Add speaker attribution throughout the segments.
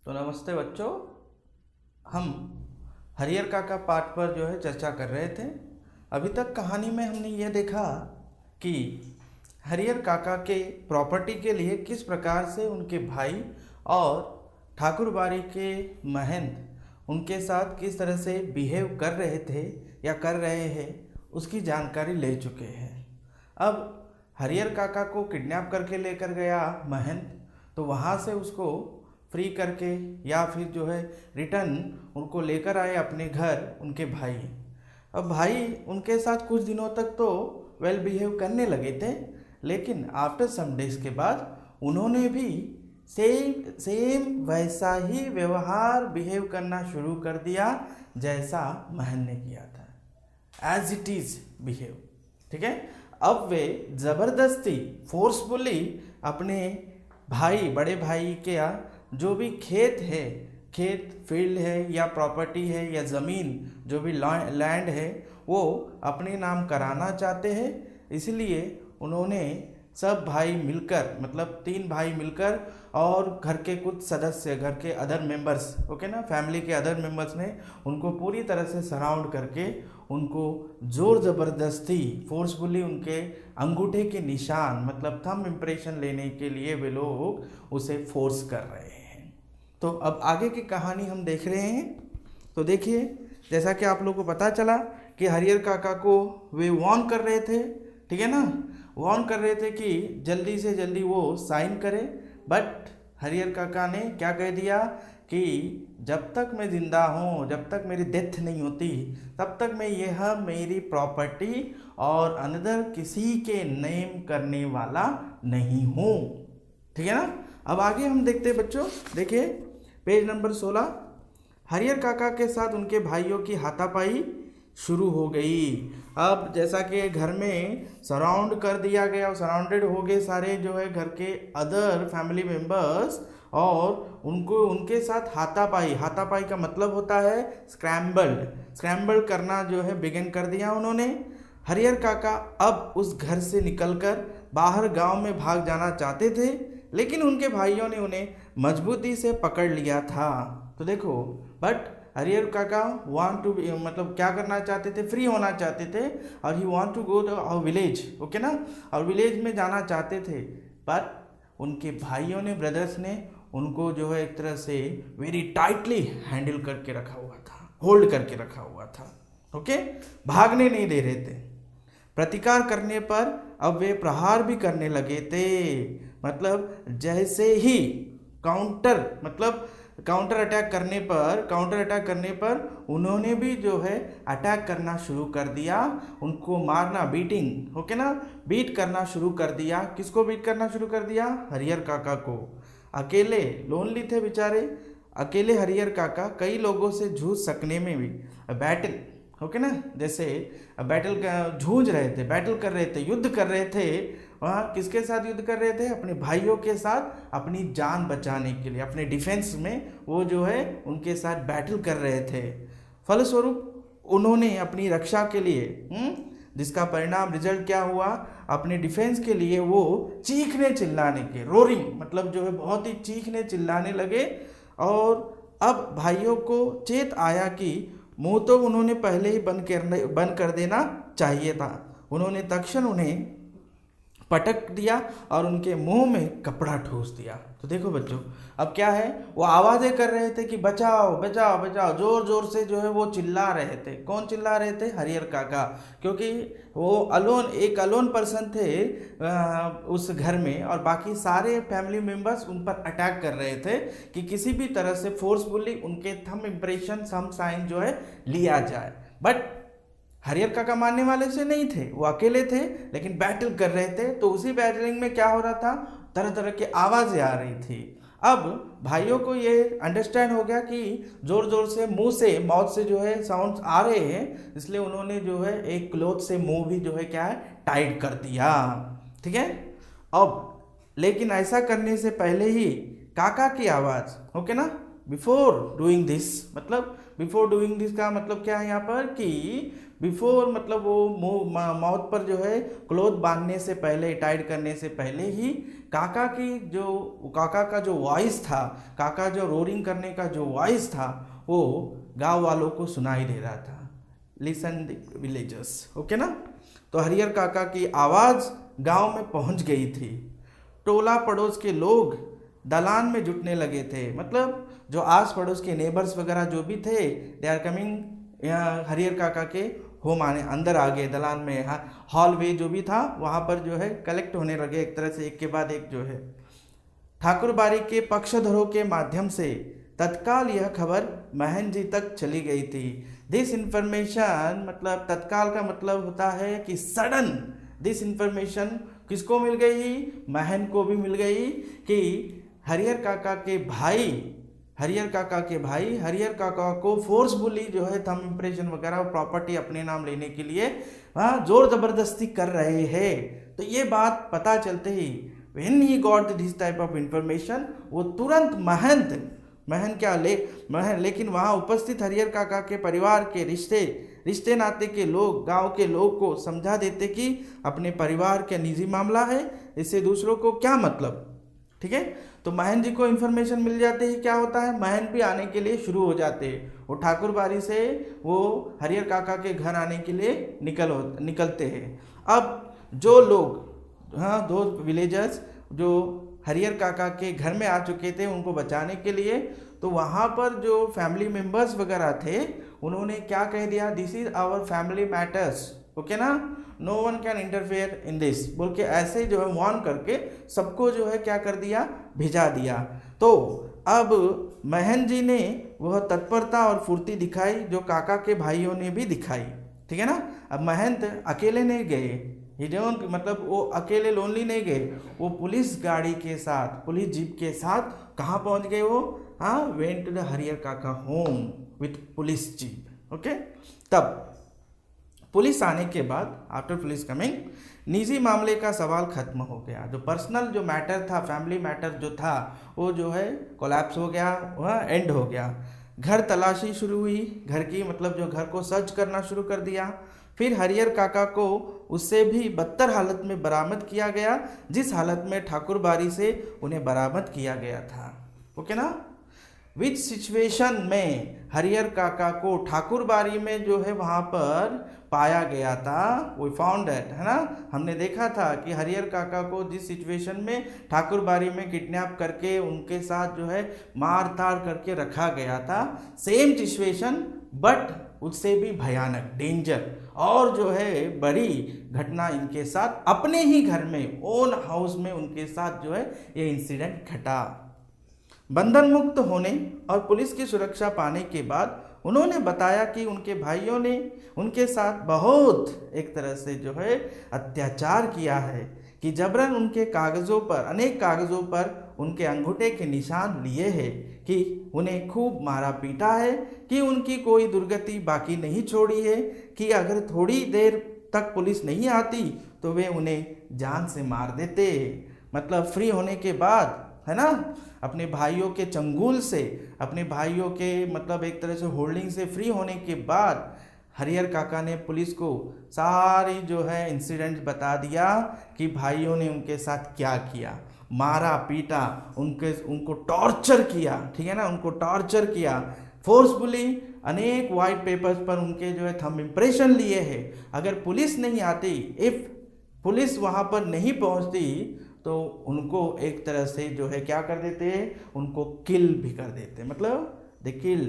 Speaker 1: तो नमस्ते बच्चों। हम हरियर काका पाठ पर जो है चर्चा कर रहे थे। अभी तक कहानी में हमने ये देखा कि हरियर काका के प्रॉपर्टी के लिए किस प्रकार से उनके भाई और ठाकुरबाड़ी के महंत उनके साथ किस तरह से बिहेव कर रहे थे या कर रहे हैं, उसकी जानकारी ले चुके हैं। अब हरियर काका को किडनैप करके लेकर गया महंत, तो वहाँ से उसको फ्री करके या फिर जो है रिटर्न उनको लेकर आए अपने घर उनके भाई। अब भाई उनके साथ कुछ दिनों तक तो वेल बिहेव करने लगे थे, लेकिन आफ्टर सम डेज के बाद उन्होंने भी सेम सेम वैसा ही व्यवहार बिहेव करना शुरू कर दिया जैसा महन ने किया था, एज इट इज बिहेव। ठीक है। अब वे ज़बरदस्ती फोर्सफुली अपने भाई, बड़े भाई के जो भी खेत है, खेत फील्ड है या प्रॉपर्टी है या ज़मीन जो भी लैंड है, वो अपने नाम कराना चाहते हैं। इसलिए उन्होंने सब भाई मिलकर, मतलब 3 भाई मिलकर और घर के कुछ सदस्य, घर के अदर मेंबर्स, ओके ना, फैमिली के अदर मेंबर्स ने उनको पूरी तरह से सराउंड करके उनको ज़ोर ज़बरदस्ती फोर्सफुली उनके अंगूठे के निशान, मतलब थंब इम्प्रेशन लेने के लिए वे लोग उसे फोर्स कर रहे हैं। तो अब आगे की कहानी हम देख रहे हैं। तो देखिए, जैसा कि आप लोगों को पता चला कि हरियर काका को वे वार्न कर रहे थे, ठीक है ना, वार्न कर रहे थे कि जल्दी से जल्दी वो साइन करे। बट हरियर काका ने क्या कह दिया कि जब तक मैं ज़िंदा हूँ, जब तक मेरी डेथ नहीं होती, तब तक मैं यह मेरी प्रॉपर्टी और अनदर किसी के नेम करने वाला नहीं हूँ। ठीक है ना। अब आगे हम देखते हैं बच्चों, देखिए पेज नंबर 16। हरियर काका के साथ उनके भाइयों की हाथापाई शुरू हो गई। अब जैसा कि घर में सराउंड कर दिया गया, सराउंडेड हो गए सारे जो है घर के अदर फैमिली मेंबर्स, और उनको उनके साथ हाथापाई, हाथापाई का मतलब होता है स्क्रैम्बल्ड करना जो है बिगिन कर दिया उन्होंने। हरियर काका अब उस घर से निकलकर बाहर गांव में भाग जाना चाहते थे, लेकिन उनके भाइयों ने उन्हें मजबूती से पकड़ लिया था। तो देखो, बट हरियर काका वांट टू, मतलब क्या करना चाहते थे, फ्री होना चाहते थे, और he want to go to our village, okay ना, और विलेज में जाना चाहते थे। बट उनके भाइयों ने, ब्रदर्स ने उनको जो है एक तरह से वेरी टाइटली हैंडल करके रखा हुआ था, होल्ड करके रखा हुआ था, ओके, भागने नहीं दे रहे थे। प्रतिकार करने पर अब वे प्रहार भी करने लगे थे, मतलब जैसे ही काउंटर अटैक करने पर उन्होंने भी जो है अटैक करना शुरू कर दिया, उनको मारना, बीटिंग, ओके ना, बीट करना शुरू कर दिया। किसको बीट करना शुरू कर दिया? हरियर काका को। अकेले, लोनली थे बेचारे, अकेले हरियर काका कई लोगों से जूझ सकने में भी बैटल, ओके ना, जैसे बैटल का जूझ रहे थे, बैटल कर रहे थे, युद्ध कर रहे थे। वहाँ किसके साथ युद्ध कर रहे थे? अपने भाइयों के साथ, अपनी जान बचाने के लिए, अपने डिफेंस में वो जो है उनके साथ बैटल कर रहे थे। फलस्वरूप उन्होंने अपनी रक्षा के लिए, जिसका परिणाम, रिजल्ट क्या हुआ? अपने डिफेंस के लिए वो चीखने चिल्लाने के, रोरिंग, मतलब जो है बहुत ही चीखने चिल्लाने लगे। और अब भाइयों को चेत आया कि मुंह तो उन्होंने पहले ही बंद कर देना चाहिए था। उन्होंने तक्षण उन्हें पटक दिया और उनके मुंह में कपड़ा ठूस दिया। तो देखो बच्चों, अब क्या है, वो आवाज़ें कर रहे थे कि बचाओ बचाओ बचाओ, जोर जोर से जो है वो चिल्ला रहे थे। कौन चिल्ला रहे थे? हरियर काका, क्योंकि वो एक अलोन पर्सन थे उस घर में, और बाकी सारे फैमिली मेम्बर्स उन पर अटैक कर रहे थे कि किसी भी तरह से फोर्सफुली उनके थंब इम्प्रेशन, थंब साइन जो है लिया जाए। बट हरियर काका मानने वाले से नहीं थे, वो अकेले थे, लेकिन बैटल कर रहे थे। तो उसी बैटलिंग में क्या हो रहा था? तरह तरह की आवाज़ें आ रही थी। अब भाइयों को ये अंडरस्टैंड हो गया कि जोर जोर से मुंह से, माउथ से जो है साउंड्स आ रहे हैं, इसलिए उन्होंने जो है एक क्लॉथ से मुंह भी जो है क्या है, टाइट कर दिया। ठीक है। अब लेकिन ऐसा करने से पहले ही काका की आवाज़, ओके ना, बिफोर डूइंग दिस, मतलब बिफोर डूइंग दिस का मतलब क्या है यहाँ पर कि बिफोर मतलब वो माउथ पर जो है क्लोथ बांधने से पहले, टाइट करने से पहले ही काका का जो वॉइस था, काका जो रोरिंग करने का जो वॉइस था वो गांव वालों को सुनाई दे रहा था। लिसन द विलेजर्स, ओके ना। तो हरियर काका की आवाज़ गांव में पहुंच गई थी। टोला पड़ोस के लोग दलान में जुटने लगे थे, मतलब जो आस पड़ोस के नेबर्स वगैरह जो भी थे, दे आर कमिंग हरियर काका के होम आने अंदर आ गए, दलान में हॉल वे जो भी था वहाँ पर जो है कलेक्ट होने लगे एक तरह से, एक के बाद एक जो है। ठाकुरबाड़ी के पक्षधरों के माध्यम से तत्काल यह खबर महन जी तक चली गई थी। दिस इंफॉर्मेशन मतलब तत्काल का मतलब होता है कि सडन। दिस इंफॉर्मेशन किसको मिल गई? महन को भी मिल गई कि हरियर काका के भाई हरियर काका को फोर्सफुली जो है थंब इम्प्रेशन वगैरह प्रॉपर्टी अपने नाम लेने के लिए जोर जबरदस्ती कर रहे हैं। तो ये बात पता चलते ही when he got this type of information, वो तुरंत लेकिन वहाँ उपस्थित हरियर काका के परिवार के रिश्ते नाते के लोग, गांव के लोग को समझा देते कि अपने परिवार का निजी मामला है, इससे दूसरों को क्या मतलब। ठीक है, तो महन जी को इन्फॉर्मेशन मिल जाते ही क्या होता है, महन भी आने के लिए शुरू हो जाते हैं। वो ठाकुरबाड़ी से वो हरियर काका के घर आने के लिए निकलते हैं। अब जो लोग दो विलेजर्स जो हरियर काका के घर में आ चुके थे उनको बचाने के लिए, तो वहाँ पर जो फैमिली मेंबर्स वगैरह थे उन्होंने क्या कह दिया, this is our family matters, okay ना, no one can interfere in this बोल के ऐसे जो है वार्न करके सबको जो है क्या कर दिया, भिजा दिया। तो अब महन जी ने वह तत्परता और फुर्ती दिखाई जो काका के भाइयों ने भी दिखाई। ठीक है ना। अब महंत अकेले नहीं गए, मतलब वो अकेले लोनली नहीं गए, वो पुलिस गाड़ी के साथ, पुलिस जीप के साथ कहाँ पहुँच गए वो, वेंट टू द हरियर काका home with police jeep. Okay, तब पुलिस आने के बाद आफ्टर पुलिस कमिंग निजी मामले का सवाल खत्म हो गया। जो पर्सनल जो मैटर था, फैमिली मैटर जो था वो जो है कोलैप्स हो गया, वह एंड हो गया। घर तलाशी शुरू हुई, घर की मतलब जो घर को सर्च करना शुरू कर दिया। फिर हरियर काका को उससे भी बदतर हालत में बरामद किया गया जिस हालत में ठाकुरबाड़ी से उन्हें बरामद किया गया था। ओके ना। विच सिचुएशन में हरियर काका को ठाकुरबाड़ी में जो है वहाँ पर पाया गया था, वी फाउंड दैट, है ना। हमने देखा था कि हरियर काका को जिस सिचुएशन में ठाकुरबाड़ी में किडनैप करके उनके साथ जो है मार ताड़ करके रखा गया था, सेम सिचुएशन बट उससे भी भयानक, डेंजर और जो है बड़ी घटना इनके साथ अपने ही घर में, ओन हाउस में उनके साथ जो है ये इंसिडेंट घटा। बंधन मुक्त होने और पुलिस की सुरक्षा पाने के बाद उन्होंने बताया कि उनके भाइयों ने उनके साथ बहुत एक तरह से जो है अत्याचार किया है, कि जबरन उनके कागज़ों पर, अनेक कागज़ों पर उनके अंगूठे के निशान लिए हैं, कि उन्हें खूब मारा पीटा है, कि उनकी कोई दुर्गति बाकी नहीं छोड़ी है, कि अगर थोड़ी देर तक पुलिस नहीं आती तो वे उन्हें जान से मार देते। मतलब फ्री होने के बाद, है ना, अपने भाइयों के चंगुल से, अपने भाइयों के मतलब एक तरह से होल्डिंग से फ्री होने के बाद हरियर काका ने पुलिस को सारी जो है इंसिडेंट बता दिया कि भाइयों ने उनके साथ क्या किया, मारा पीटा, उनको टॉर्चर किया। ठीक है ना, उनको टॉर्चर किया फोर्सफुली, अनेक वाइट पेपर्स पर उनके जो है थंब इम्प्रेशन लिए हैं। अगर पुलिस नहीं आती, इफ पुलिस वहाँ पर नहीं पहुँचती तो उनको एक तरह से जो है क्या कर देते, उनको किल भी कर देते, मतलब दे किल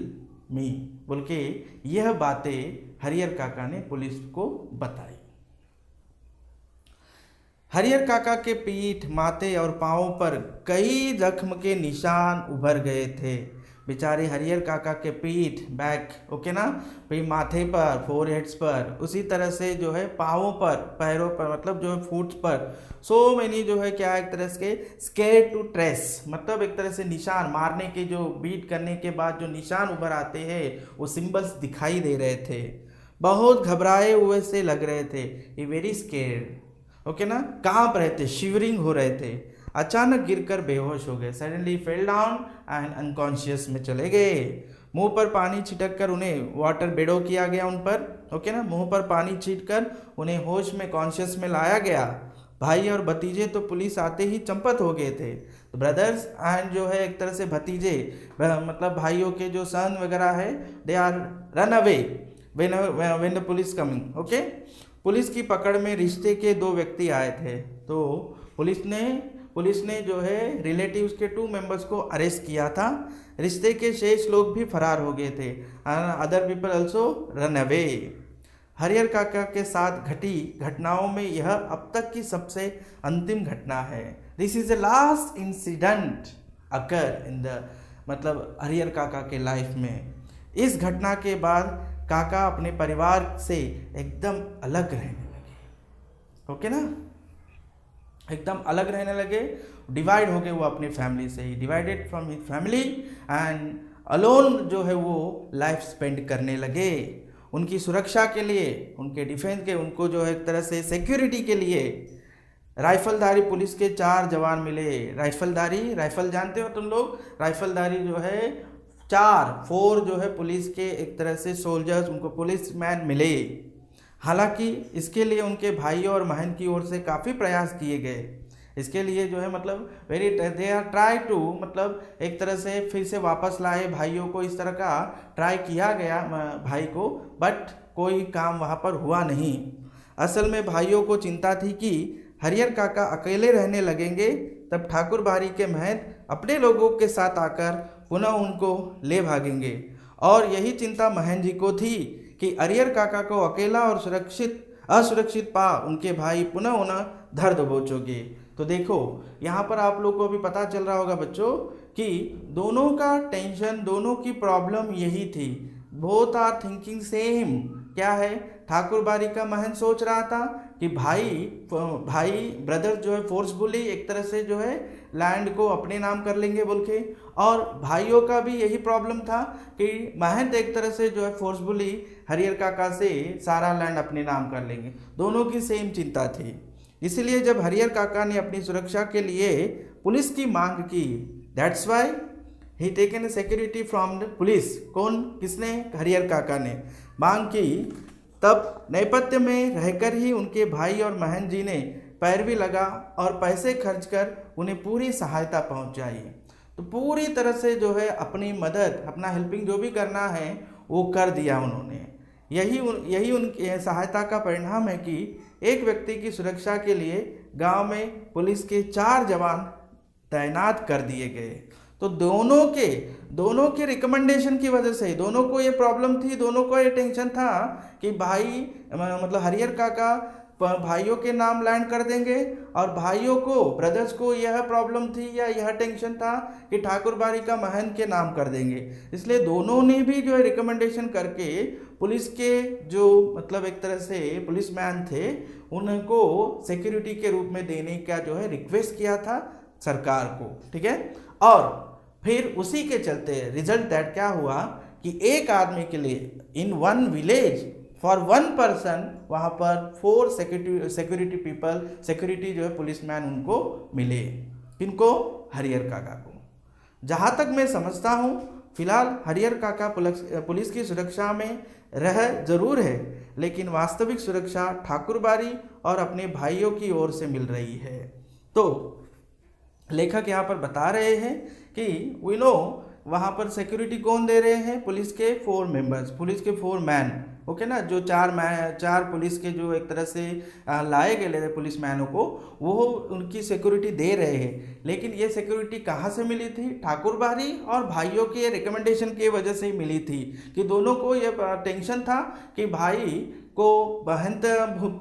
Speaker 1: मी बोल के यह बातें हरियर काका ने पुलिस को बताई। हरियर काका के पीठ, माथे और पांवों पर कई जख्म के निशान उभर गए थे। बेचारे हरियर काका के पीठ, बैक, ओके ना, फिर माथे पर, फोरहेड्स पर, उसी तरह से जो है पाँवों पर, पैरों पर, मतलब जो है फुट पर, सो मैनी जो है क्या एक तरह से स्केर टू ट्रेस, मतलब एक तरह से निशान, मारने के जो बीट करने के बाद जो निशान उभर आते हैं वो सिंबल्स दिखाई दे रहे थे। बहुत घबराए हुए से लग रहे थे, ये वेरी स्केर्ड, ओके ना, कांप रहे थे, शिवरिंग हो रहे थे। अचानक गिरकर बेहोश हो गए। Suddenly fell down and unconscious में चले गए। मुंह पर पानी छिटक कर उन्हें वाटर बेडो किया गया उन पर, ओके ना, मुंह पर पानी छीट कर उन्हें होश में, कॉन्शियस में लाया गया। भाई और भतीजे तो पुलिस आते ही चंपत हो गए थे। तो ब्रदर्स एंड जो है एक तरह से भतीजे, मतलब भाइयों के जो सन वगैरह है, they are run away when the police coming, okay. Police की पकड़ में रिश्ते के 2 व्यक्ति आए थे। तो पुलिस ने जो है रिलेटिव्स के 2 मेंबर्स को अरेस्ट किया था। रिश्ते के शेष लोग भी फरार हो गए थे। Other people also run away. Harihar काका के साथ घटी घटनाओं में यह अब तक की सबसे अंतिम घटना है। This is the last incident occur in the, मतलब हरिहर काका के लाइफ में। इस घटना के बाद काका अपने परिवार से एकदम अलग रहने लगे, ओके ना, एकदम अलग रहने लगे, डिवाइड हो गए वो अपनी फैमिली से ही, divided from his family and alone जो है वो लाइफ स्पेंड करने लगे। उनकी सुरक्षा के लिए, उनके डिफेंस के, उनको जो है एक तरह से सिक्योरिटी के लिए राइफलधारी पुलिस के 4 जवान मिले। राइफल जानते हो तुम लोग, राइफलधारी जो है 4 जो है पुलिस के एक तरह से सोल्जर्स, उनको पुलिस मैन मिले। हालांकि इसके लिए उनके भाइयों और बहन की ओर से काफ़ी प्रयास किए गए। इसके लिए जो है मतलब दे आर ट्राई टू, मतलब एक तरह से फिर से वापस लाए भाइयों को, इस तरह का ट्राई किया गया भाई को, बट कोई काम वहाँ पर हुआ नहीं। असल में भाइयों को चिंता थी कि हरिहर काका अकेले रहने लगेंगे, तब ठाकुर बारी के महंत अपने लोगों के साथ आकर पुनः उनको ले भागेंगे। और यही चिंता महन जी को थी कि हरिहर काका को अकेला और असुरक्षित पा उनके भाई पुनः उन्हें धर दबोचोगे। तो देखो यहाँ पर आप लोग को भी पता चल रहा होगा बच्चों कि दोनों का टेंशन, दोनों की प्रॉब्लम यही थी। Both are thinking same. क्या है, ठाकुर बारी का महंत सोच रहा था कि भाई ब्रदर जो है फोर्सफुली एक तरह से जो है लैंड को अपने नाम कर लेंगे बोल के, और भाइयों का भी यही प्रॉब्लम था कि महंत एक तरह से जो है फोर्सफुली हरिहर काका से सारा लैंड अपने नाम कर लेंगे। दोनों की सेम चिंता थी। इसलिए जब हरिहर काका ने अपनी सुरक्षा के लिए पुलिस की मांग की, that's why he taken security from the police. किसने? हरिहर काका ने मांग की। तब नेपथ्य में रहकर ही उनके भाई और महन जी ने पैरवी लगा और पैसे खर्च कर उन्हें पूरी सहायता पहुंचाई। तो पूरी तरह से जो है अपनी मदद, अपना हेल्पिंग जो भी करना है वो कर दिया उन्होंने। यही उनकी सहायता का परिणाम है कि एक व्यक्ति की सुरक्षा के लिए गांव में पुलिस के 4 जवान तैनात कर दिए गए। तो दोनों के रिकमेंडेशन की वजह से, दोनों को ये प्रॉब्लम थी, दोनों को ये टेंशन था कि भाई मतलब हरिहर काका भाइयों के नाम लैंड कर देंगे, और भाइयों को, ब्रदर्स को यह प्रॉब्लम थी या यह टेंशन था कि ठाकुर बारी का महंत के नाम कर देंगे। इसलिए दोनों ने भी जो है रिकमेंडेशन करके पुलिस के जो मतलब एक तरह से पुलिस मैन थे उनको सिक्योरिटी के रूप में देने का जो है रिक्वेस्ट किया था सरकार को, ठीक है। और फिर उसी के चलते रिजल्ट दैट क्या हुआ कि एक आदमी के लिए इन 1 विलेज फॉर 1 पर्सन वहाँ पर 4 सिक्योरिटी पीपल, सिक्योरिटी जो है पुलिसमैन उनको मिले। किनको? हरिहर काका को। जहाँ तक मैं समझता हूँ फिलहाल हरिहर काका पुलिस की सुरक्षा में रह जरूर है, लेकिन वास्तविक सुरक्षा ठाकुर बारी और अपने भाइयों की ओर से मिल रही है। तो लेखक यहाँ पर बता रहे हैं कि वी नो वहाँ पर सिक्योरिटी कौन दे रहे हैं? पुलिस के 4 मेंबर्स, पुलिस के 4 मैन, ओके ना, जो 4 पुलिस के जो एक तरह से लाए गए पुलिस मैनों को, वो उनकी सिक्योरिटी दे रहे हैं। लेकिन ये सिक्योरिटी कहाँ से मिली थी? ठाकुर बारी और भाइयों के रिकमेंडेशन की वजह से ही मिली थी कि दोनों को ये टेंशन था कि भाई को महंत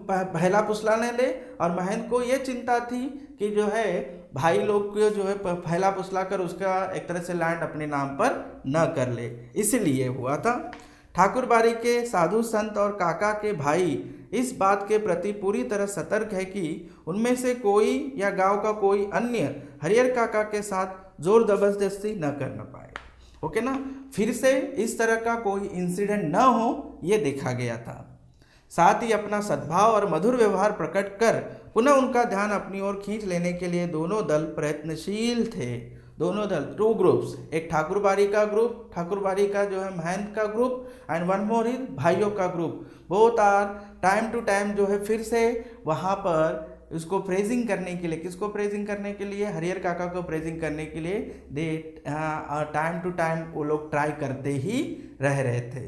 Speaker 1: पहला पुसलाने ले, और महंत को ये चिंता थी कि जो है भाई लोग को जो है पहला पुसला कर उसका एक तरह से लैंड अपने नाम पर न कर ले, इसलिए हुआ था। ठाकुर बारी के साधु संत और काका के भाई इस बात के प्रति पूरी तरह सतर्क है कि उनमें से कोई या गांव का कोई अन्य हरिहर काका के साथ जोर जबरदस्ती न कर पाए, ओके ना। फिर से इस तरह का कोई इंसिडेंट न हो ये देखा गया था। साथ ही अपना सद्भाव और मधुर व्यवहार प्रकट कर पुनः उनका ध्यान अपनी ओर खींच लेने के लिए दोनों दल प्रयत्नशील थे। दोनों दल, टू ग्रुप्स, एक ठाकुरबाड़ी का ग्रुप, ठाकुरबाड़ी का जो है महंत का group, and one more is भाइयों का group. Both are time to time जो है फिर से वहाँ पर उसको प्रेजिंग करने के लिए, किसको प्रेजिंग करने के लिए, हरिहर काका को प्रेजिंग करने के लिए दे टाइम टू टाइम वो लोग ट्राई करते ही रह रहे थे।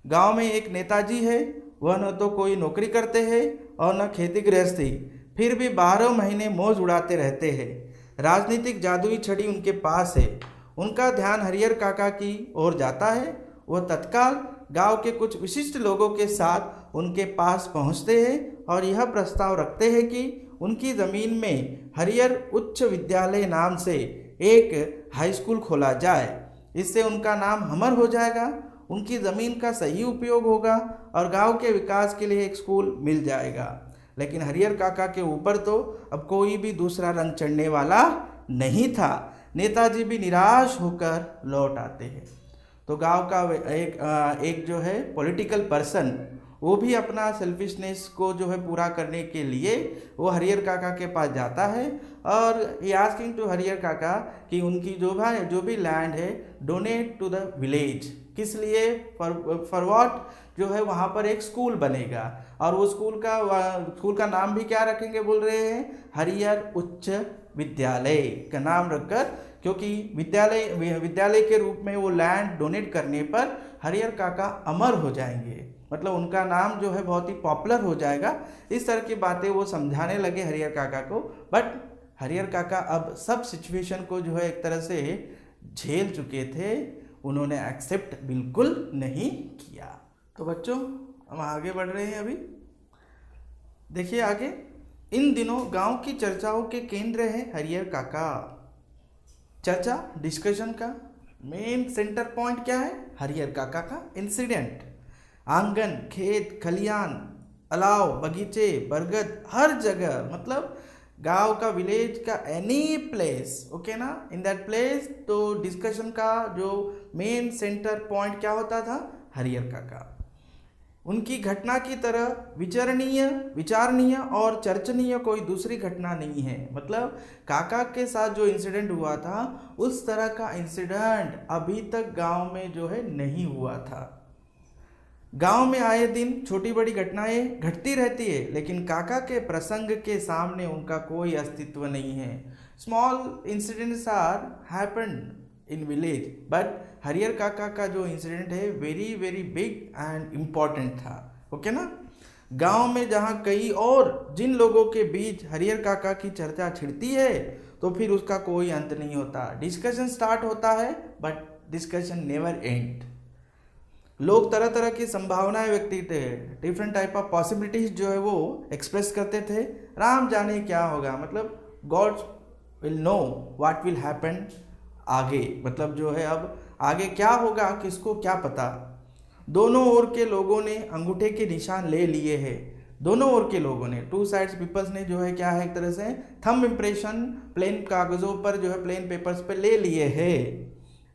Speaker 1: गांव में एक नेताजी है, वह न तो कोई नौकरी करते हैं और न खेती गृहस्थी, फिर भी 12 महीने मौज उड़ाते रहते हैं। राजनीतिक जादुई छड़ी उनके पास है। उनका ध्यान हरिहर काका की ओर जाता है। वह तत्काल गांव के कुछ विशिष्ट लोगों के साथ उनके पास पहुंचते हैं और यह प्रस्ताव रखते हैं कि उनकी ज़मीन में हरिहर उच्च विद्यालय नाम से एक हाई स्कूल खोला जाए। इससे उनका नाम अमर हो जाएगा, उनकी ज़मीन का सही उपयोग होगा और गांव के विकास के लिए एक स्कूल मिल जाएगा। लेकिन हरिहर काका के ऊपर तो अब कोई भी दूसरा रंग चढ़ने वाला नहीं था। नेताजी भी निराश होकर लौट आते हैं। तो गांव का एक जो है पॉलिटिकल पर्सन, वो भी अपना सेल्फिशनेस को जो है पूरा करने के लिए वो हरिहर काका के पास जाता है और ही आस्किंग टू हरिहर काका कि उनकी जो भी लैंड है डोनेट टू द विलेज। किस लिए? For what? जो है वहाँ पर एक स्कूल बनेगा और वो स्कूल का नाम भी क्या रखेंगे बोल रहे हैं, हरिहर उच्च विद्यालय का नाम रखकर, क्योंकि विद्यालय के रूप में वो लैंड डोनेट करने पर हरिहर काका अमर हो जाएंगे, मतलब उनका नाम जो है बहुत ही पॉपुलर हो जाएगा। इस तरह की बातें वो समझाने लगे हरिहर काका को। बट हरिहर काका अब सब सिचुएशन को जो है एक तरह से झेल चुके थे, उन्होंने एक्सेप्ट बिल्कुल नहीं किया। तो बच्चों हम आगे बढ़ रहे हैं। अभी देखिए आगे, इन दिनों गांव की चर्चाओं के केंद्र है हरिहर काका। चर्चा, डिस्कशन का मेन सेंटर पॉइंट क्या है? हरिहर काका का इंसिडेंट। आंगन, खेत, खलियान, अलाव, बगीचे, बरगद, हर जगह, मतलब गांव का, विलेज का, एनी प्लेस, ओके ना, इन दैट प्लेस। तो डिस्कशन का जो मेन सेंटर पॉइंट क्या होता था? हरिहर काका। उनकी घटना की तरह विचारणीय और चर्चनीय कोई दूसरी घटना नहीं है। मतलब काका के साथ जो इंसिडेंट हुआ था उस तरह का इंसिडेंट अभी तक गांव में जो है नहीं हुआ था। गांव में आए दिन छोटी बड़ी घटनाएं घटती रहती है, लेकिन काका के प्रसंग के सामने उनका कोई अस्तित्व नहीं है। Small incidents are happened in village, but Harihar Kaka का जो इंसिडेंट है very very big and important था। ओके ना। गांव में जहाँ कई और जिन लोगों के बीच हरिहर काका की चर्चा छिड़ती है तो फिर उसका कोई अंत नहीं होता। डिस्कशन स्टार्ट होता है बट डिस्कशन नेवर एंड। लोग तरह तरह की संभावनाएं व्यक्त थे, डिफरेंट टाइप ऑफ पॉसिबिलिटीज जो है वो एक्सप्रेस करते थे। राम जाने क्या होगा, मतलब God will know what will happen आगे, मतलब जो है अब आगे क्या होगा किसको क्या पता। दोनों ओर के लोगों ने अंगूठे के निशान ले लिए हैं। दोनों ओर के लोगों ने, टू साइड्स पीपल्स ने जो है क्या है एक तरह से थंब इम्प्रेशन प्लेन कागजों पर जो है प्लेन पेपर्स पे ले लिए हैं।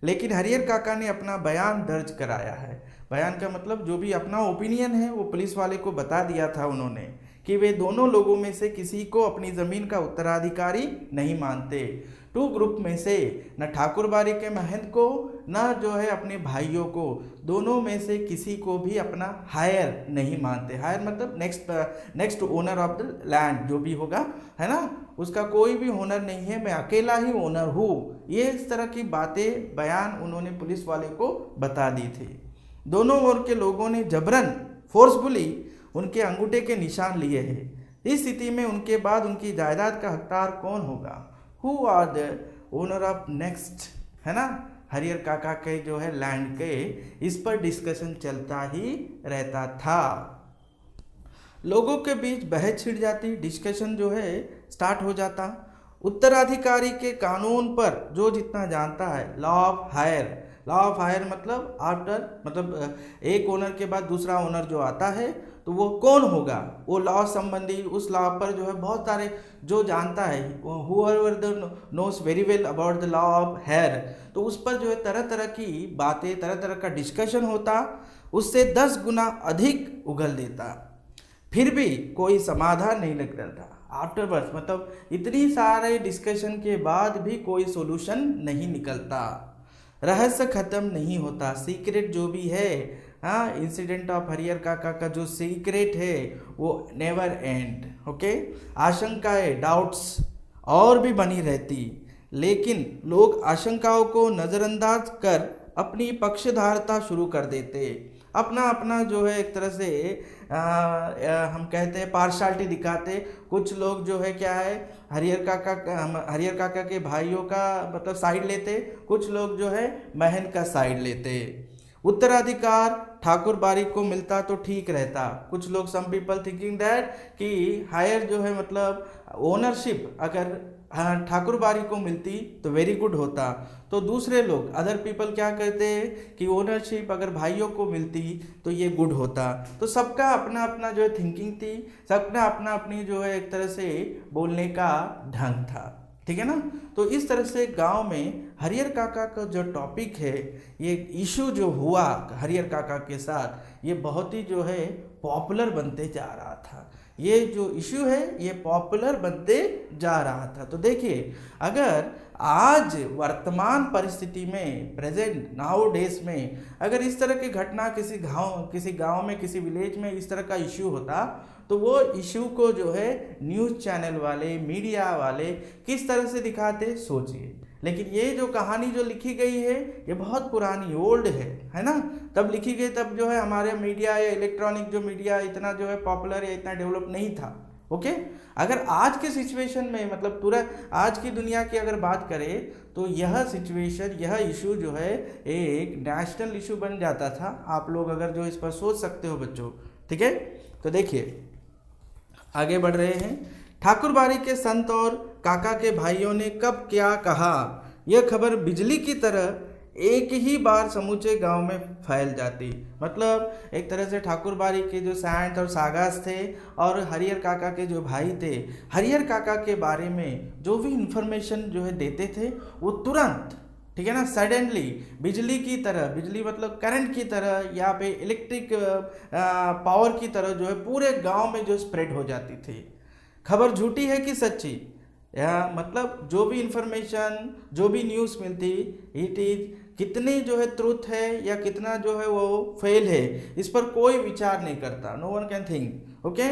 Speaker 1: लेकिन हरिहर काका ने अपना बयान दर्ज कराया है। बयान का मतलब जो भी अपना ओपिनियन है वो पुलिस वाले को बता दिया था उन्होंने कि वे दोनों लोगों में से किसी को अपनी ज़मीन का उत्तराधिकारी नहीं मानते। टू ग्रुप में से न ठाकुरबाड़ी के महंत को न जो है अपने भाइयों को, दोनों में से किसी को भी अपना हायर नहीं मानते। हायर मतलब next owner of the land जो भी होगा, है ना, उसका कोई भी ओनर नहीं है, मैं अकेला ही ओनर हूँ। ये इस तरह की बातें बयान उन्होंने पुलिस वाले को बता दी थी। दोनों ओर के लोगों ने जबरन फोर्सफुली उनके अंगूठे के निशान लिए हैं। इस स्थिति में उनके बाद उनकी जायदाद का हकदार कौन होगा? Who are the owner of next, है ना, हरिहर काका के जो है लैंड के, इस पर डिस्कशन चलता ही रहता था। लोगों के बीच बहस छिड़ जाती, डिस्कशन जो है स्टार्ट हो जाता। उत्तराधिकारी के कानून पर जो जितना जानता है, law of heir, law of heir मतलब आफ्टर, मतलब एक ओनर के बाद दूसरा ओनर जो आता है तो वो कौन होगा, वो लॉ संबंधी उस लॉ पर जो है बहुत सारे जो जानता है, whoever knows very well about the law of hair, तो उस पर जो है तरह तरह की बातें, तरह तरह का डिस्कशन होता, उससे 10 गुना अधिक उगल देता। फिर भी कोई समाधान नहीं निकलता। आफ्टरवर्ड्स मतलब इतनी सारे डिस्कशन के बाद भी कोई सोल्यूशन नहीं निकलता, रहस्य खत्म नहीं होता। सीक्रेट जो भी है, हाँ, इंसिडेंट ऑफ हरिहर काका का जो सीक्रेट है वो नेवर एंड। ओके, आशंकाएं, डाउट्स और भी बनी रहती, लेकिन लोग आशंकाओं को नज़रअंदाज कर अपनी पक्षधारता शुरू कर देते। अपना अपना जो है एक तरह से हम कहते हैं पार्शालिटी दिखाते। कुछ लोग जो है क्या है, हरिहर काका के भाइयों का मतलब साइड लेते, कुछ लोग जो है महन का साइड लेते। उत्तराधिकार ठाकुर बारी को मिलता तो ठीक रहता। कुछ लोग, सम पीपल थिंकिंग दैट कि हायर जो है मतलब ओनरशिप अगर ठाकुर बारी को मिलती तो वेरी गुड होता। तो दूसरे लोग, अदर पीपल क्या कहते हैं कि ओनरशिप अगर भाइयों को मिलती तो ये गुड होता। तो सबका अपना अपना जो है थिंकिंग थी, सबका अपना अपनी जो है एक तरह से बोलने का ढंग था, ठीक है ना। तो इस तरह से गांव में हरिहर काका का जो टॉपिक है, ये इशू जो हुआ हरिहर काका के साथ, ये बहुत ही जो है पॉपुलर बनते जा रहा था। ये जो इशू है ये पॉपुलर बनते जा रहा था। तो देखिए, अगर आज वर्तमान परिस्थिति में, प्रेजेंट नाउ डेज में, अगर इस तरह की घटना किसी गांव में, किसी विलेज में इस तरह का इशू होता, तो वो इशू को जो है न्यूज़ चैनल वाले, मीडिया वाले किस तरह से दिखाते, सोचिए। लेकिन ये जो कहानी जो लिखी गई है ये बहुत पुरानी, ओल्ड है ना। तब लिखी गई, तब जो है हमारे मीडिया या इलेक्ट्रॉनिक जो मीडिया इतना जो है पॉपुलर या इतना डेवलप नहीं था। ओके, अगर आज के सिचुएशन में मतलब पूरा आज की दुनिया की अगर बात करें तो यह सिचुएशन, यह इशू जो है एक नेशनल इशू बन जाता था। आप लोग अगर जो इस पर सोच सकते हो बच्चों, ठीक है। तो देखिए आगे बढ़ रहे हैं। ठाकुर बारी के संत और काका के भाइयों ने कब क्या कहा, यह खबर बिजली की तरह एक ही बार समूचे गांव में फैल जाती। मतलब एक तरह से ठाकुर बारी के जो सैंत और सागास थे और हरिहर काका के जो भाई थे, हरिहर काका के बारे में जो भी इंफॉर्मेशन जो है देते थे वो तुरंत, ठीक है ना, सडनली बिजली की तरह, बिजली मतलब करंट की तरह या पे इलेक्ट्रिक पावर की तरह जो है पूरे गांव में जो स्प्रेड हो जाती थी। खबर झूठी है कि सच्ची, या मतलब जो भी इंफॉर्मेशन, जो भी न्यूज़ मिलती, इट इज कितनी जो है ट्रूथ है या कितना जो है वो फेल है, इस पर कोई विचार नहीं करता। No one can think, okay,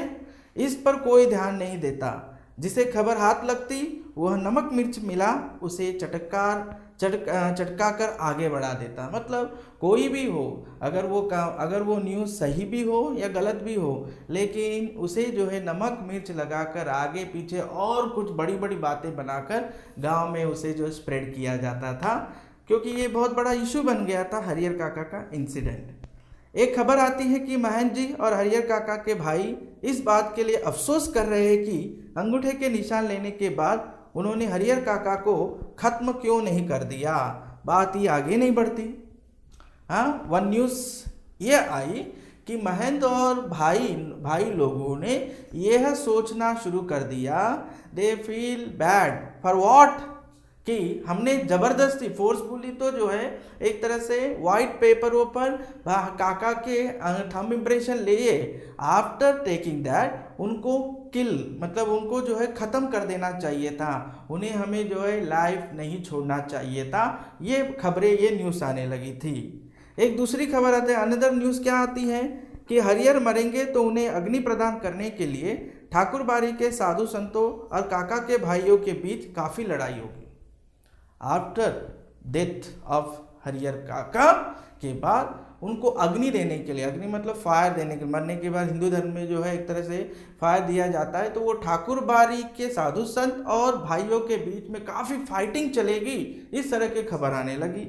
Speaker 1: इस पर कोई ध्यान नहीं देता। जिसे खबर हाथ लगती वह नमक मिर्च मिला उसे चटका कर आगे बढ़ा देता। मतलब कोई भी हो, अगर वो न्यूज़ सही भी हो या गलत भी हो, लेकिन उसे जो है नमक मिर्च लगाकर आगे पीछे और कुछ बड़ी बड़ी बातें बनाकर गांव में उसे जो स्प्रेड किया जाता था, क्योंकि ये बहुत बड़ा इशू बन गया था हरिहर काका का इंसिडेंट। एक खबर आती है कि महन जी और हरिहर काका के भाई इस बात के लिए अफसोस कर रहे हैं कि अंगूठे के निशान लेने के बाद उन्होंने हरिहर काका को खत्म क्यों नहीं कर दिया। बात ही आगे नहीं बढ़ती। हाँ, वन न्यूज़ ये आई कि महंत और भाई लोगों ने यह सोचना शुरू कर दिया, they feel bad for what, कि हमने ज़बरदस्ती फोर्सफुली तो जो है एक तरह से वाइट पेपरों पर काका के थंब इम्प्रेशन लिए, आफ्टर टेकिंग दैट उनको किल, मतलब उनको जो है ख़त्म कर देना चाहिए था, उन्हें हमें जो है लाइफ नहीं छोड़ना चाहिए था। ये खबरें, ये न्यूज़ आने लगी थी। एक दूसरी खबर आती है, अनदर न्यूज़ क्या आती है कि हरिहर मरेंगे तो उन्हें अग्नि प्रदान करने के लिए ठाकुर बारी के साधु संतों और काका के भाइयों के बीच काफ़ी लड़ाई होगी। आफ्टर डेथ ऑफ हरिहर काका के बाद उनको अग्नि देने के लिए, अग्नि मतलब फायर देने के, मरने के बाद हिंदू धर्म में जो है एक तरह से फायर दिया जाता है, तो वो ठाकुर बारी के साधु संत और भाइयों के बीच में काफ़ी फाइटिंग चलेगी, इस तरह की खबर आने लगी।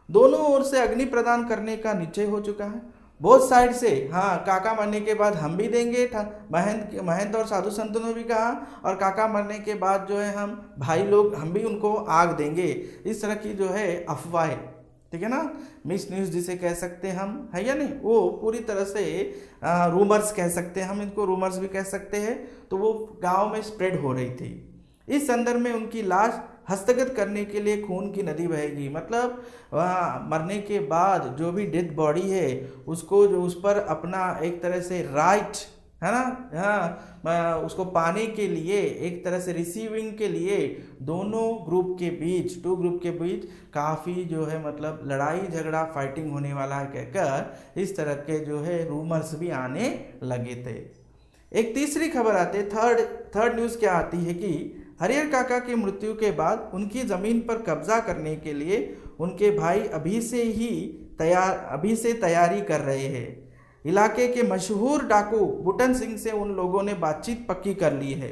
Speaker 1: दोनों ओर से अग्नि प्रदान करने का निश्चय हो चुका है, बोथ साइड से। हाँ, काका मरने के बाद हम भी देंगे, महंत और साधु संतों ने भी कहा, और काका मरने के बाद जो है हम भाई लोग, हम भी उनको आग देंगे। इस तरह की जो है अफवाह, ठीक है ना, मिस न्यूज़ जिसे कह सकते हैं हम, है या नहीं, वो पूरी तरह से रूमर्स कह सकते हैं हम, इनको रूमर्स भी कह सकते हैं। तो वो गांव में स्प्रेड हो रही थी। इस संदर्भ में उनकी लाश हस्तगत करने के लिए खून की नदी बहेगी। मतलब मरने के बाद जो भी डेड बॉडी है उसको, जो उस पर अपना एक तरह से राइट, है ना। हाँ, उसको पाने के लिए, एक तरह से रिसीविंग के लिए दोनों ग्रुप के बीच, टू ग्रुप के बीच काफ़ी जो है मतलब लड़ाई झगड़ा फाइटिंग होने वाला है कहकर इस तरह के जो है रूमर्स भी आने लगे थे। एक तीसरी खबर आती है, थर्ड न्यूज़ क्या आती है कि हरिहर काका की मृत्यु के बाद उनकी ज़मीन पर कब्जा करने के लिए उनके भाई अभी से तैयारी कर रहे हैं। इलाके के मशहूर डाकू बुटन सिंह से उन लोगों ने बातचीत पक्की कर ली है।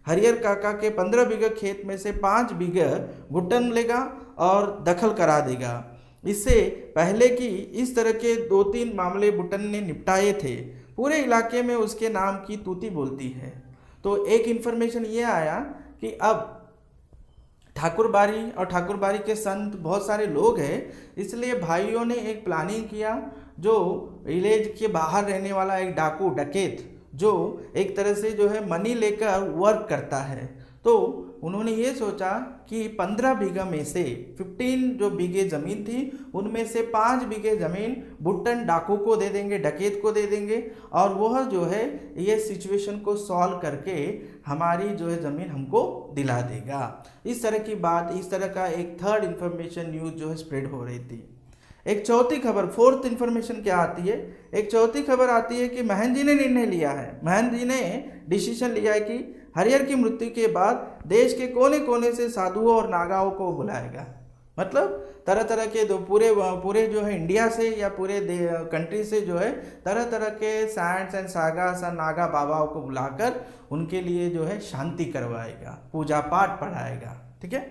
Speaker 1: हरिहर काका के 15 बीघा खेत में से 5 बीघा बुटन लेगा और दखल करा देगा। इससे पहले कि इस तरह के 2-3 मामले बुटन ने निपटाए थे, पूरे इलाके में उसके नाम की तूती बोलती है। तो एक इन्फॉर्मेशन ये आया कि अब ठाकुरबाड़ी और ठाकुरबाड़ी के संत बहुत सारे लोग हैं, इसलिए भाइयों ने एक प्लानिंग किया। जो विलेज के बाहर रहने वाला एक डाकू डकैत जो एक तरह से जो है मनी लेकर वर्क करता है, तो उन्होंने ये सोचा कि 15 बीघा में से 15 जो बीघे ज़मीन थी उनमें से 5 बीघे ज़मीन बुट्टन डाकू को दे देंगे, डकैत को दे देंगे, और वह जो है ये सिचुएशन को सॉल्व करके हमारी जो है ज़मीन हमको दिला देगा। इस तरह की बात, इस तरह का एक थर्ड इन्फॉर्मेशन न्यूज़ जो है स्प्रेड हो रही थी। एक चौथी खबर, फोर्थ इन्फॉर्मेशन क्या आती है, एक चौथी खबर आती है कि महन जी ने निर्णय लिया है, महन जी ने डिसीजन लिया है कि हरिहर की मृत्यु के बाद देश के कोने कोने से साधुओं और नागाओं को बुलाएगा। मतलब तरह तरह के पूरे जो है इंडिया से या पूरे कंट्री से जो है तरह तरह के सैंट्स एंड सागास और नागा बाबाओं को बुलाकर उनके लिए जो है शांति करवाएगा, पूजा पाठ पढ़ाएगा। ठीक है।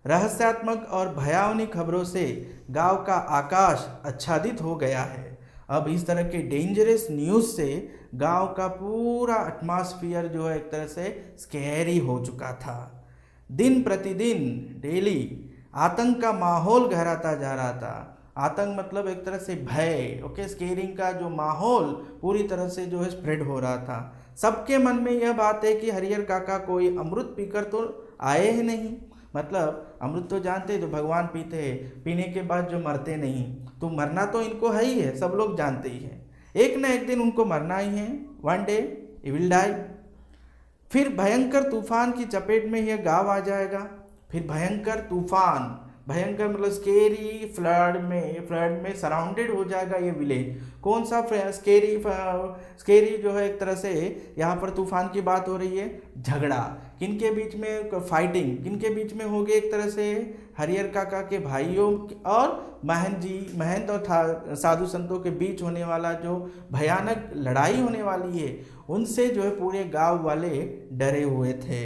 Speaker 1: रहस्यात्मक और भयावनी खबरों से गांव का आकाश आच्छादित हो गया है। अब इस तरह के डेंजरस न्यूज़ से गांव का पूरा एटमॉस्फेयर जो है एक तरह से स्कैरी हो चुका था। दिन प्रतिदिन डेली आतंक का माहौल गहराता जा रहा था। आतंक मतलब एक तरह से भय, ओके, स्केरिंग का जो माहौल पूरी तरह से जो है स्प्रेड हो रहा था। सबके मन में यह बात है कि हरिहर काका कोई अमृत पीकर तो आए ही नहीं। मतलब अमृत तो जानते तो भगवान पीते हैं, पीने के बाद जो मरते नहीं, तो मरना तो इनको है ही है, सब लोग जानते ही हैं। एक न एक दिन उनको मरना ही है, one day he will die. फिर भयंकर तूफान की चपेट में यह गांव आ जाएगा। फिर भयंकर तूफान, भयंकर मतलब स्केरी फ्लड में सराउंडेड हो जाएगा ये विलेज। कौन सा स्केरी जो है एक तरह से यहाँ पर तूफान की बात हो रही है, झगड़ा किनके बीच में, फाइटिंग किनके बीच में होगी, एक तरह से हरिहर काका के भाइयों और महंत और साधु संतों के बीच होने वाला जो भयानक लड़ाई होने वाली है, उनसे जो है पूरे गांव वाले डरे हुए थे।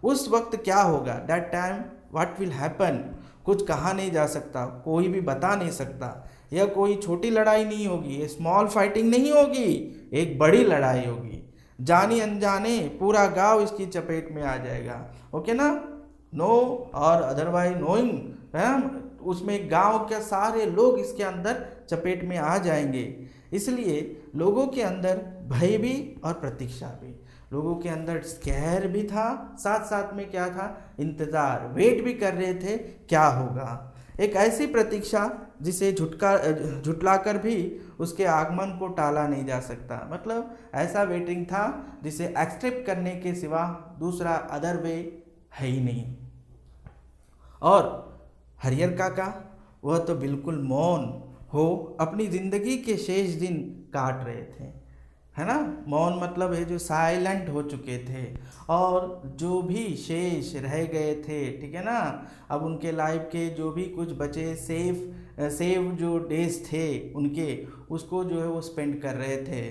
Speaker 1: उस वक्त क्या होगा, that time what will happen, कुछ कहा नहीं जा सकता, कोई भी बता नहीं सकता। यह कोई छोटी लड़ाई नहीं होगी, ये स्मॉल फाइटिंग नहीं होगी, एक बड़ी लड़ाई होगी। जाने अनजाने पूरा गांव इसकी चपेट में आ जाएगा। ओके ना, नो और अदरवाइज नोइंग, है उसमें गांव के सारे लोग इसके अंदर चपेट में आ जाएंगे। इसलिए लोगों के अंदर भय भी और प्रतीक्षा भी, लोगों के अंदर स्कैर भी था, साथ साथ में क्या था, इंतज़ार, वेट भी कर रहे थे क्या होगा। एक ऐसी प्रतीक्षा जिसे झुटलाकर भी उसके आगमन को टाला नहीं जा सकता। मतलब ऐसा वेटिंग था जिसे एक्सेप्ट करने के सिवा दूसरा अदर वे है ही नहीं। और हरिहर काका वह तो बिल्कुल मौन हो अपनी ज़िंदगी के शेष दिन काट रहे थे, है ना। मौन मतलब है जो साइलेंट हो चुके थे, और जो भी शेष रह गए थे, ठीक है ना, अब उनके लाइफ के जो भी कुछ बचे सेव जो डेज थे उनके, उसको जो है वो स्पेंड कर रहे थे।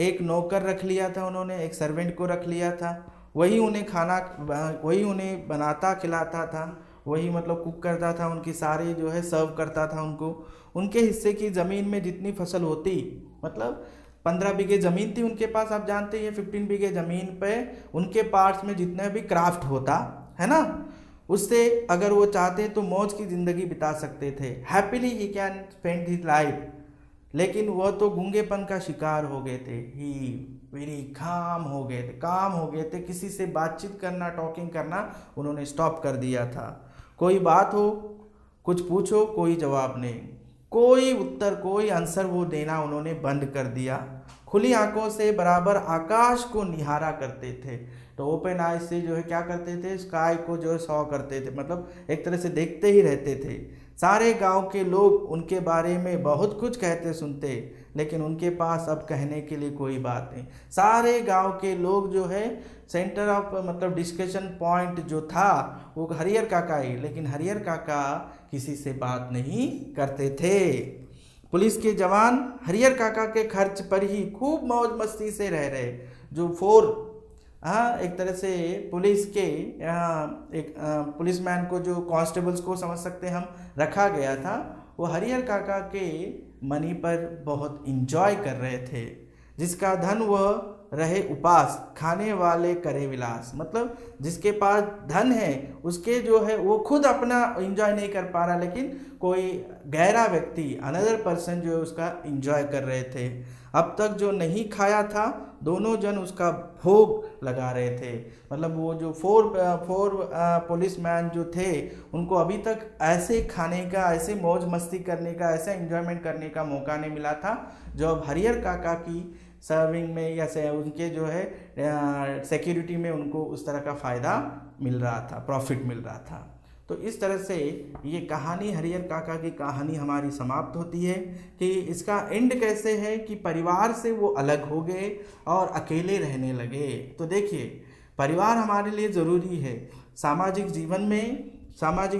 Speaker 1: एक नौकर रख लिया था उन्होंने, एक सर्वेंट को रख लिया था, वही उन्हें बनाता खिलाता था, वही मतलब कुक करता था, उनकी सारी जो है सर्व करता था उनको। उनके हिस्से की ज़मीन में जितनी फसल होती, मतलब 15 बीघे ज़मीन थी उनके पास, आप जानते हैं 15 बीघे ज़मीन पे उनके पार्ट्स में जितना भी क्राफ्ट होता है ना, उससे अगर वो चाहते तो मौज की ज़िंदगी बिता सकते थे, happily he can spend his life. लेकिन वह तो गूंगेपन का शिकार हो गए थे, ही वेरी काम हो गए थे, किसी से बातचीत करना, टॉकिंग करना उन्होंने स्टॉप कर दिया था। कोई बात हो, कुछ पूछो, कोई जवाब नहीं, कोई उत्तर, कोई आंसर वो देना उन्होंने बंद कर दिया। खुली आंखों से बराबर आकाश को निहारा करते थे। तो ओपन आइज से जो है क्या करते थे, स्काई को जो है सॉ करते थे, मतलब एक तरह से देखते ही रहते थे। सारे गांव के लोग उनके बारे में बहुत कुछ कहते सुनते, लेकिन उनके पास अब कहने के लिए कोई बात नहीं। सारे गांव के लोग जो है सेंटर ऑफ मतलब डिस्कशन पॉइंट जो था वो हरिहर काका ही, लेकिन हरिहर काका किसी से बात नहीं करते थे। पुलिस के जवान हरिहर काका के खर्च पर ही खूब मौज मस्ती से रह रहे। जो एक तरह से पुलिस के एक पुलिसमैन को, जो कांस्टेबल्स को समझ सकते हम, रखा गया था, वो हरिहर काका के मनी पर बहुत इंजॉय कर रहे थे। जिसका धन वह रहे उपास, खाने वाले करे विलास। मतलब जिसके पास धन है उसके जो है वो खुद अपना इंजॉय नहीं कर पा रहा, लेकिन कोई गहरा व्यक्ति, अनदर पर्सन जो है उसका इंजॉय कर रहे थे। अब तक जो नहीं खाया था दोनों जन उसका भोग लगा रहे थे। मतलब वो जो फोर पुलिसमैन जो थे उनको अभी तक ऐसे खाने का, ऐसे मौज मस्ती करने का, ऐसा एंजॉयमेंट करने का मौका नहीं मिला था जो अब हरिहर काका की सर्विंग में या से उनके जो है सिक्योरिटी में उनको उस तरह का फ़ायदा मिल रहा था, प्रॉफिट मिल रहा था। तो इस तरह से ये कहानी, हरिहर काका की कहानी हमारी समाप्त होती है कि इसका एंड कैसे है कि परिवार से वो अलग हो गए और अकेले रहने लगे। तो देखिए, परिवार हमारे लिए ज़रूरी है। सामाजिक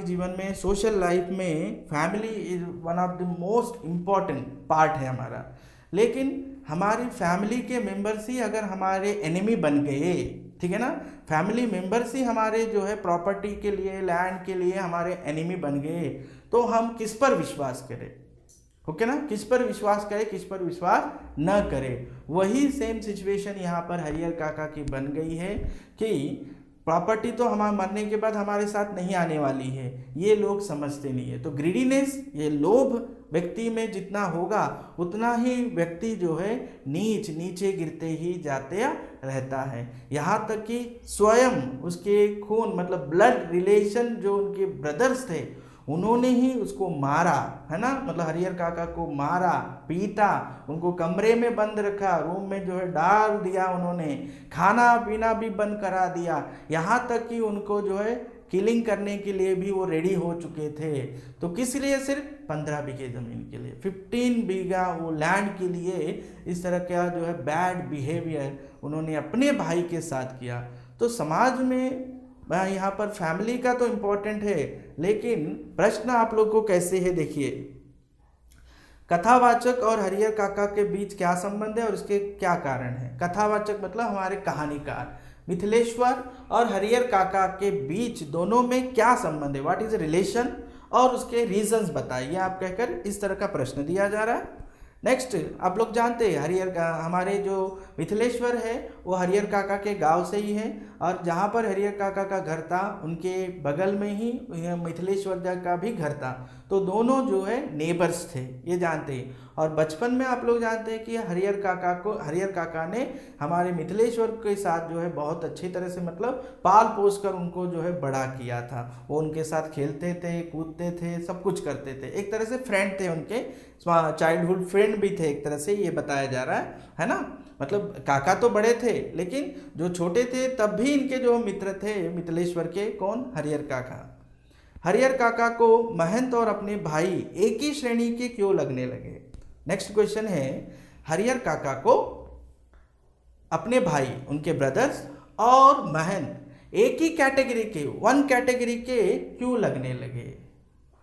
Speaker 1: जीवन में सोशल लाइफ में family is one of the most important part है हमारा। लेकिन हमारी फैमिली के मेंबर्स ही अगर हमारे एनिमी बन गए, ठीक है ना, फैमिली मेंबर्स ही हमारे जो है प्रॉपर्टी के लिए, लैंड के लिए हमारे एनिमी बन गए, तो हम किस पर विश्वास करें? ओके ना, किस पर विश्वास करें, किस पर विश्वास न करें। वही सेम सिचुएशन यहाँ पर हरिहर काका की बन गई है कि प्रॉपर्टी तो हमारे मरने के बाद हमारे साथ नहीं आने वाली है, ये लोग समझते नहीं है। तो ग्रीडीनेस, ये लोभ व्यक्ति में जितना होगा उतना ही व्यक्ति जो है नीचे गिरते ही जाते रहता है। यहाँ तक कि स्वयं उसके खून मतलब ब्लड रिलेशन जो उनके ब्रदर्स थे उन्होंने ही उसको मारा, है ना, मतलब हरिहर काका को मारा, पीटा, उनको कमरे में बंद रखा, रूम में जो है डाल दिया, उन्होंने खाना पीना भी बंद करा दिया। यहाँ तक कि उनको जो है किलिंग करने के लिए भी वो रेडी हो चुके थे। तो किस लिए? सिर्फ 15 बीघे ज़मीन के लिए, 15 बीघा वो लैंड के लिए इस तरह का जो है बैड बिहेवियर उन्होंने अपने भाई के साथ किया। तो समाज में यहाँ पर फैमिली का तो इम्पोर्टेंट है, लेकिन प्रश्न आप लोग को कैसे है देखिए, कथावाचक और हरिहर काका के बीच क्या संबंध है और उसके क्या कारण है। कथावाचक मतलब हमारे कहानीकार, मिथिलेश्वर और हरिहर काका के बीच दोनों में क्या संबंध है, व्हाट इज रिलेशन, और उसके रीजंस बताइए आप कहकर इस तरह का प्रश्न दिया जा रहा है। नेक्स्ट, आप लोग जानते हैं हमारे जो मिथिलेश्वर है वो हरिहर काका के गांव से ही है, और जहाँ पर हरिहर काका का घर था उनके बगल में ही मिथिलेश्वर का भी घर था। तो दोनों जो है नेबर्स थे, ये जानते हैं। और बचपन में आप लोग जानते हैं कि हरिहर काका ने हमारे मिथिलेश्वर के साथ जो है बहुत अच्छी तरह से मतलब पाल पोस कर उनको जो है बड़ा किया था। वो उनके साथ खेलते थे, कूदते थे, सब कुछ करते थे, एक तरह से फ्रेंड थे, उनके चाइल्डहुड फ्रेंड भी थे, एक तरह से ये बताया जा रहा है ना। मतलब काका तो बड़े थे, लेकिन जो छोटे थे तब भी इनके जो मित्र थे मिथिलेश्वर के, कौन? हरिहर काका। हरिहर काका को महंत और अपने भाई एक ही श्रेणी के क्यों लगने लगे? नेक्स्ट क्वेश्चन है, हरिहर काका को अपने भाई, उनके ब्रदर्स और महंत एक ही कैटेगरी के, वन कैटेगरी के क्यों लगने लगे?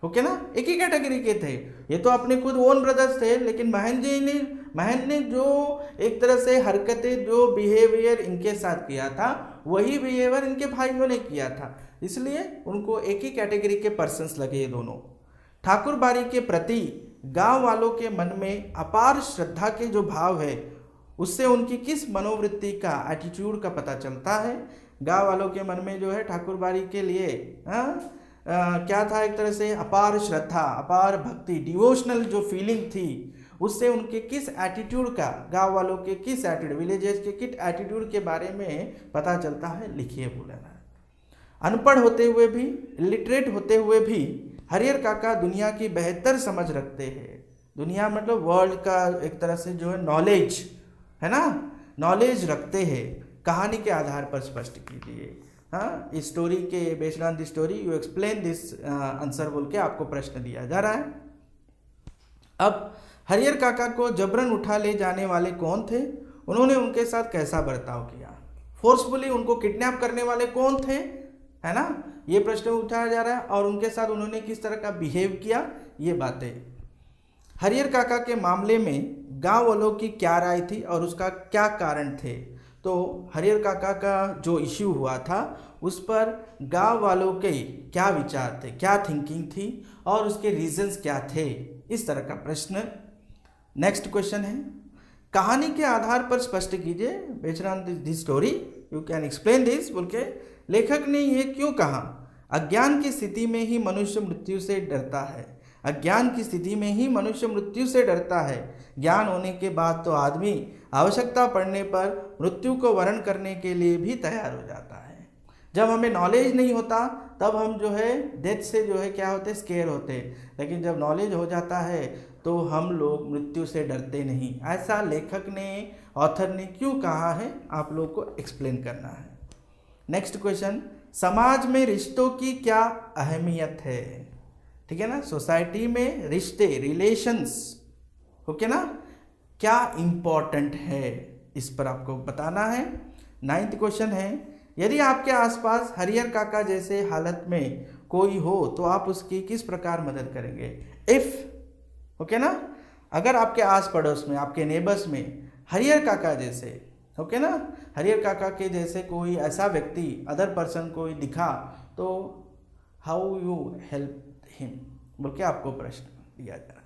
Speaker 1: ओके ना, एक ही कैटेगरी के थे, ये तो अपने खुद ओन ब्रदर्स थे, लेकिन महंत ने जो एक तरह से हरकतें, जो बिहेवियर इनके साथ किया था वही बिहेवियर इनके भाइयों ने किया था, इसलिए उनको एक ही कैटेगरी के पर्सन्स लगे ये दोनों। ठाकुर बाड़ी के प्रति गांव वालों के मन में अपार श्रद्धा के जो भाव है उससे उनकी किस मनोवृत्ति का, एटीट्यूड का पता चलता है। गांव वालों के मन में जो है ठाकुर बाड़ी के लिए क्या था, एक तरह से अपार श्रद्धा, अपार भक्ति, डिवोशनल जो फीलिंग थी, उससे उनके किस एटीट्यूड का, गांव वालों के किस एटीट्यूड, विलेजर्स के किस एटीट्यूड के बारे में पता चलता है, लिखिए बोलेना। अनपढ़ होते हुए भी, इलिटरेट होते हुए भी हरिहर काका दुनिया की बेहतर समझ रखते हैं। दुनिया मतलब वर्ल्ड का एक तरह से जो है नॉलेज, है ना, नॉलेज रखते हैं। कहानी के आधार पर स्पष्ट कीजिए। हाँ, इस स्टोरी के based on this story you explain this answer बोल के आपको प्रश्न दिया जा रहा है। अब हरिहर काका को जबरन उठा ले जाने वाले कौन थे, उन्होंने उनके साथ कैसा बर्ताव किया, फोर्सफुली उनको किडनैप करने वाले कौन थे, है ना, ये प्रश्न उठाया जा रहा है। और उनके साथ उन्होंने किस तरह का बिहेव किया, ये बातें। हरिहर काका के मामले में गांव वालों की क्या राय थी और उसका क्या कारण थे। तो हरिहर काका का जो इश्यू हुआ था उस पर गांव वालों के क्या विचार थे, क्या थिंकिंग थी और उसके रीजंस क्या थे, इस तरह का प्रश्न। नेक्स्ट क्वेश्चन है, कहानी के आधार पर स्पष्ट कीजिए, based on this story you can explain this बोल के लेखक ने ये क्यों कहा। अज्ञान की स्थिति में ही मनुष्य मृत्यु से डरता है। अज्ञान की स्थिति में ही मनुष्य मृत्यु से डरता है। ज्ञान होने के बाद तो आदमी आवश्यकता पड़ने पर मृत्यु को वरण करने के लिए भी तैयार हो जाता है। जब हमें नॉलेज नहीं होता तब हम जो है डेथ से जो है क्या होते, स्केयर होते, लेकिन जब नॉलेज हो जाता है तो हम लोग मृत्यु से डरते नहीं। ऐसा लेखक ने, ऑथर ने क्यों कहा है, आप लोग को एक्सप्लेन करना है। नेक्स्ट क्वेश्चन, समाज में रिश्तों की क्या अहमियत है। ठीक है ना, सोसाइटी में रिश्ते, रिलेशंस, ओके ना, क्या इम्पोर्टेंट है, इस पर आपको बताना है। 9th क्वेश्चन है, यदि आपके आसपास हरिहर काका जैसे हालत में कोई हो तो आप उसकी किस प्रकार मदद करेंगे। इफ, ओके ना, अगर आपके आस पड़ोस में, आपके नेबर्स में हरिहर काका जैसे, ओके ना, हरिहर काका के जैसे कोई ऐसा व्यक्ति, अदर पर्सन कोई दिखा तो हाउ यू हेल्प हिम बोल के आपको प्रश्न दिया जा रहा है।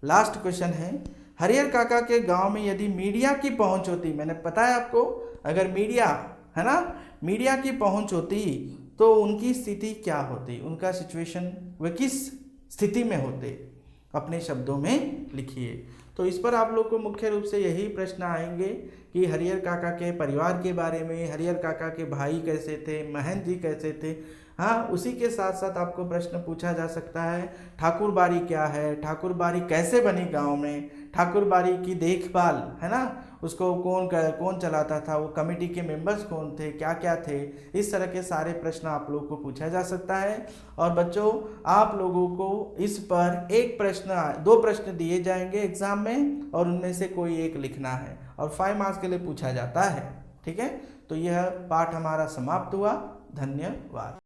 Speaker 1: लास्ट क्वेश्चन है, हरिहर काका के गांव में यदि मीडिया की पहुंच होती, मैंने बताया आपको, अगर मीडिया, है ना, मीडिया की पहुंच होती तो उनकी स्थिति क्या होती, उनका सिचुएशन, वे किस स्थिति में होते, अपने शब्दों में लिखिए। तो इस पर आप लोग को मुख्य रूप से यही प्रश्न आएंगे कि हरिहर काका के परिवार के बारे में, हरिहर काका के भाई कैसे थे, महंत जी कैसे थे। हाँ, उसी के साथ साथ आपको प्रश्न पूछा जा सकता है, ठाकुर बाड़ी क्या है, ठाकुर बाड़ी कैसे बनी गांव में, ठाकुर बाड़ी की देखभाल, है ना, उसको कौन चलाता था, वो कमेटी के मेंबर्स कौन थे, क्या क्या थे, इस तरह के सारे प्रश्न आप लोगों को पूछा जा सकता है। और बच्चों, आप लोगों को इस पर एक प्रश्न, 2 प्रश्न दिए जाएंगे एग्जाम में और उनमें से कोई एक लिखना है और 5 मार्क्स के लिए पूछा जाता है। ठीक है, तो यह पाठ हमारा समाप्त हुआ। धन्यवाद।